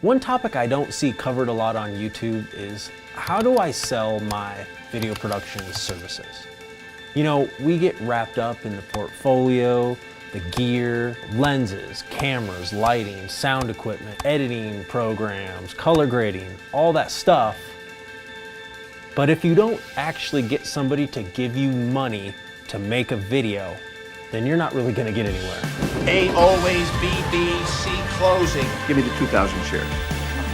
One topic I don't see covered a lot on YouTube is how do I sell my video production services? You know, we get wrapped up in the portfolio, the gear, lenses, cameras, lighting, sound equipment, editing programs, color grading, all that stuff. But if you don't actually get somebody to give you money to make a video, then you're not really gonna get anywhere. A always BBC closing. Give me the 2,000 shares.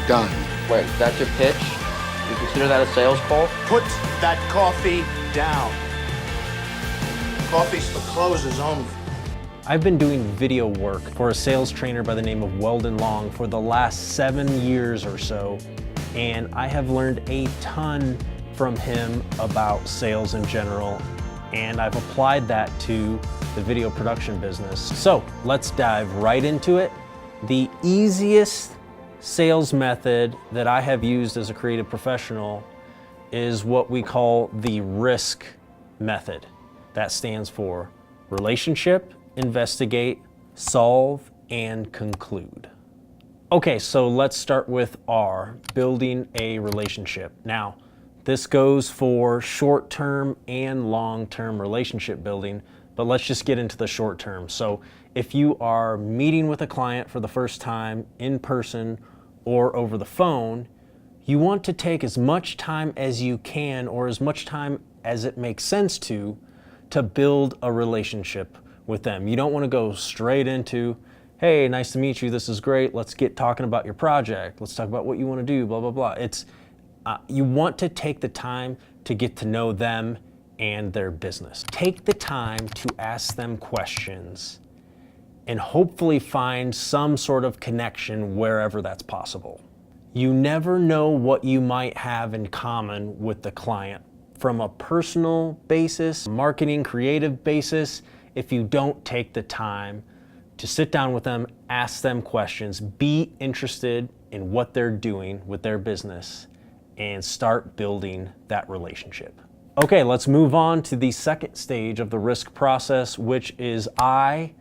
Done. Wait, that's your pitch? You consider that a sales call? Put that coffee down. Coffee's for closers only. I've been doing video work for a sales trainer by the name of Weldon Long for the last 7 years or so, and I have learned a ton from him about sales in general, and I've applied that to the video production business. So let's dive right into it. The easiest sales method that I have used as a creative professional is what we call the RISK method. That stands for relationship, investigate, solve, and conclude. Okay, so let's start with R, building a relationship. Now, this goes for short-term and long-term relationship building, but let's just get into the short term. So if you are meeting with a client for the first time in person or over the phone, you want to take as much time as you can or as much time as it makes sense to build a relationship with them. You don't want to go straight into, hey, nice to meet you, this is great, let's get talking about your project, let's talk about what you want to do, blah, blah, blah. You want to take the time to get to know them and their business. Take the time to ask them questions and hopefully find some sort of connection wherever that's possible. You never know what you might have in common with the client from a personal basis, marketing, creative basis, if you don't take the time to sit down with them, ask them questions, be interested in what they're doing with their business, and start building that relationship. Okay, let's move on to the second stage of the RISK process, which is I,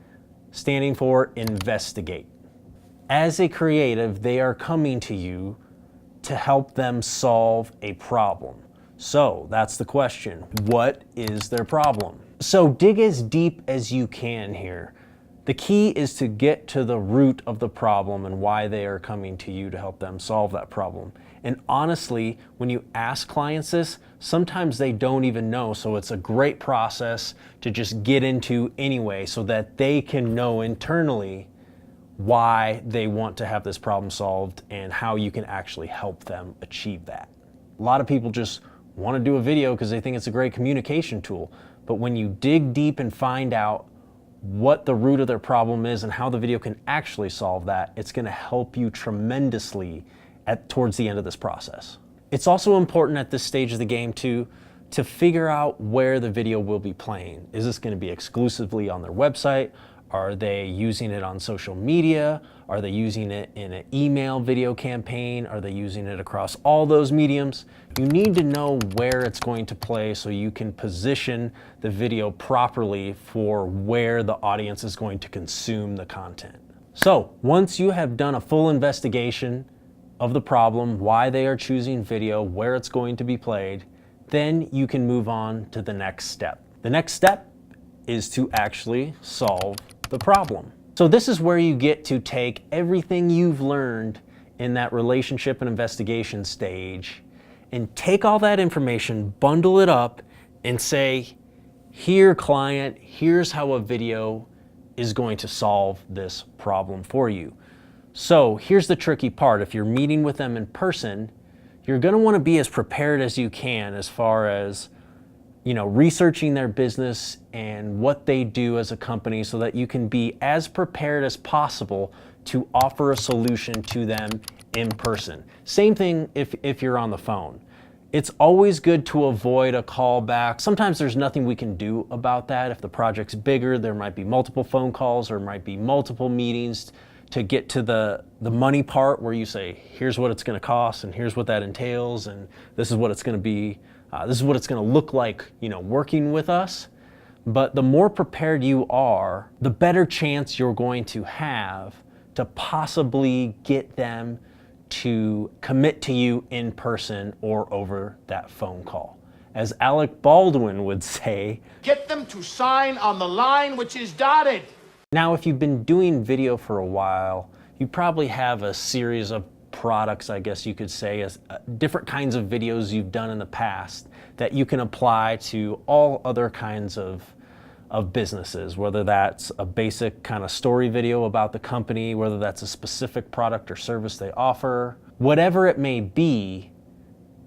standing for investigate. As a creative, they are coming to you to help them solve a problem. So that's the question. What is their problem? So dig as deep as you can here. The key is to get to the root of the problem and why they are coming to you to help them solve that problem. And honestly, when you ask clients this, sometimes they don't even know. So it's a great process to just get into anyway so that they can know internally why they want to have this problem solved and how you can actually help them achieve that. A lot of people just want to do a video because they think it's a great communication tool. But when you dig deep and find out what the root of their problem is and how the video can actually solve that, it's going to help you tremendously towards the end of this process. It's also important at this stage of the game to figure out where the video will be playing. Is this going to be exclusively on their website? Are they using it on social media? Are they using it in an email video campaign? Are they using it across all those mediums? You need to know where it's going to play so you can position the video properly for where the audience is going to consume the content. So once you have done a full investigation of the problem, why they are choosing video, where it's going to be played, then you can move on to the next step. The next step is to actually solve the problem. So this is where you get to take everything you've learned in that relationship and investigation stage and take all that information, bundle it up, and say, here client, here's how a video is going to solve this problem for you. So here's the tricky part. If you're meeting with them in person, you're going to want to be as prepared as you can as far as, you know, researching their business and what they do as a company so that you can be as prepared as possible to offer a solution to them in person. Same thing if you're on the phone. It's always good to avoid a call back. Sometimes there's nothing we can do about that. If the project's bigger, there might be multiple phone calls or might be multiple meetings to get to the money part where you say, here's what it's going to cost and here's what that entails and this is what it's going to be. This is what it's going to look like, you know, working with us. But the more prepared you are, the better chance you're going to have to possibly get them to commit to you in person or over that phone call. As Alec Baldwin would say, Get them to sign on the line which is dotted. now if you've been doing video for a while, you probably have a series of products, I guess you could say, as different kinds of videos you've done in the past that you can apply to all other kinds of businesses, whether that's a basic kind of story video about the company, whether that's a specific product or service they offer, whatever it may be.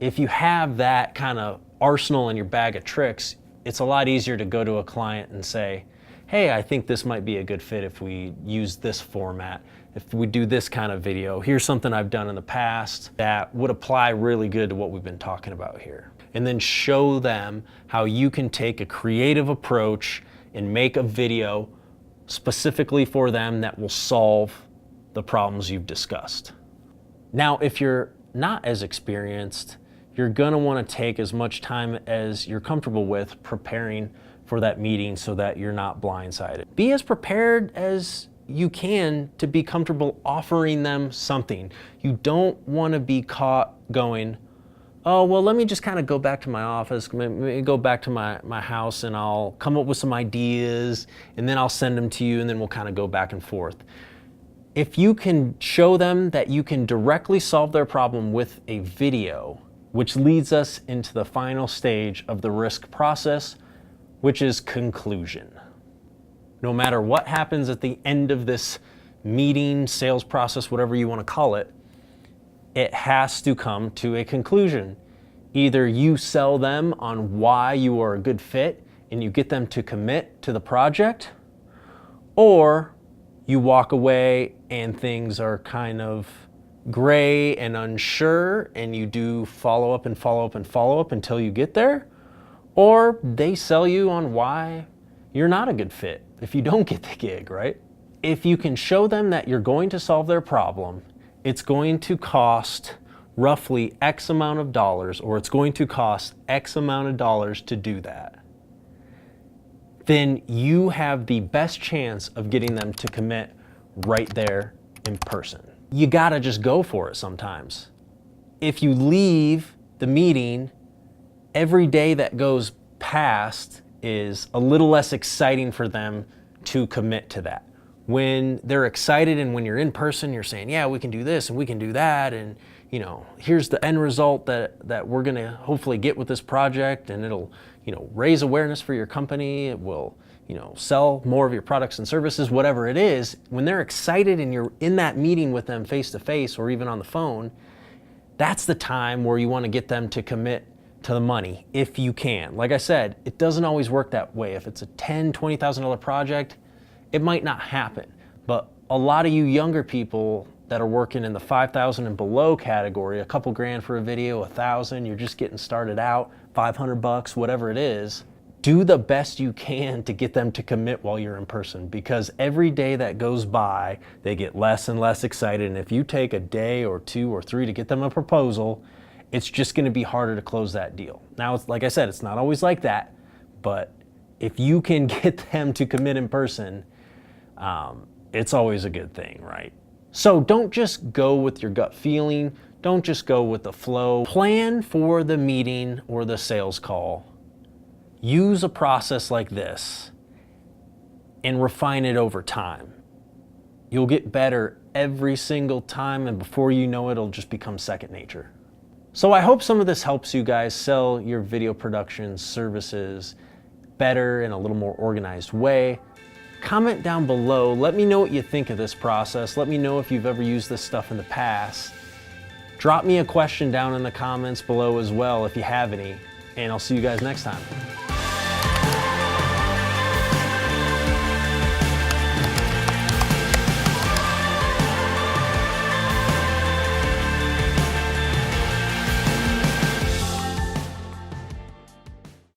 If you have that kind of arsenal in your bag of tricks, it's a lot easier to go to a client and say, hey, I think this might be a good fit if we use this format, if we do this kind of video. Here's something I've done in the past that would apply really good to what we've been talking about here. And then show them how you can take a creative approach and make a video specifically for them that will solve the problems you've discussed. Now, if you're not as experienced, you're gonna wanna take as much time as you're comfortable with preparing for that meeting so that you're not blindsided. Be as prepared as you can to be comfortable offering them something. You don't wanna be caught going, oh, well, let me just kind of go back to my office, maybe go back to my house, and I'll come up with some ideas, and then I'll send them to you, and then we'll kind of go back and forth. If you can show them that you can directly solve their problem with a video, which leads us into the final stage of the risk process, which is conclusion. No matter what happens at the end of this meeting, sales process, whatever you want to call it, it has to come to a conclusion. Either you sell them on why you are a good fit and you get them to commit to the project, or you walk away and things are kind of gray and unsure and you do follow up and follow up and follow up until you get there, or they sell you on why you're not a good fit if you don't get the gig, right? If you can show them that you're going to solve their problem, it's going to cost roughly X amount of dollars, or it's going to cost X amount of dollars to do that, then you have the best chance of getting them to commit right there in person. You gotta just go for it sometimes. If you leave the meeting, every day that goes past is a little less exciting for them to commit to that. When they're excited and when you're in person, you're saying, yeah, we can do this and we can do that, and you know, here's the end result that we're gonna hopefully get with this project, and it'll, you know, raise awareness for your company, it will, you know, sell more of your products and services, whatever it is. When they're excited and you're in that meeting with them face to face or even on the phone, that's the time where you wanna get them to commit to the money if you can. Like I said, it doesn't always work that way. If it's a $10,000, $20,000 project, it might not happen. But a lot of you younger people that are working in the 5,000 and below category, a couple grand for a video, 1,000, you're just getting started out, 500 bucks, whatever it is, do the best you can to get them to commit while you're in person, because every day that goes by, they get less and less excited. And if you take a day or 2 or 3 to get them a proposal, it's just gonna be harder to close that deal. Now, it's like I said, it's not always like that, but if you can get them to commit in person, it's always a good thing, right? So don't just go with your gut feeling. Don't just go with the flow. Plan for the meeting or the sales call. Use a process like this and refine it over time. You'll get better every single time, and before you know it, it'll just become second nature. So I hope some of this helps you guys sell your video production services better in a little more organized way. Comment down below. Let me know what you think of this process. Let me know if you've ever used this stuff in the past. Drop me a question down in the comments below as well if you have any, and I'll see you guys next time.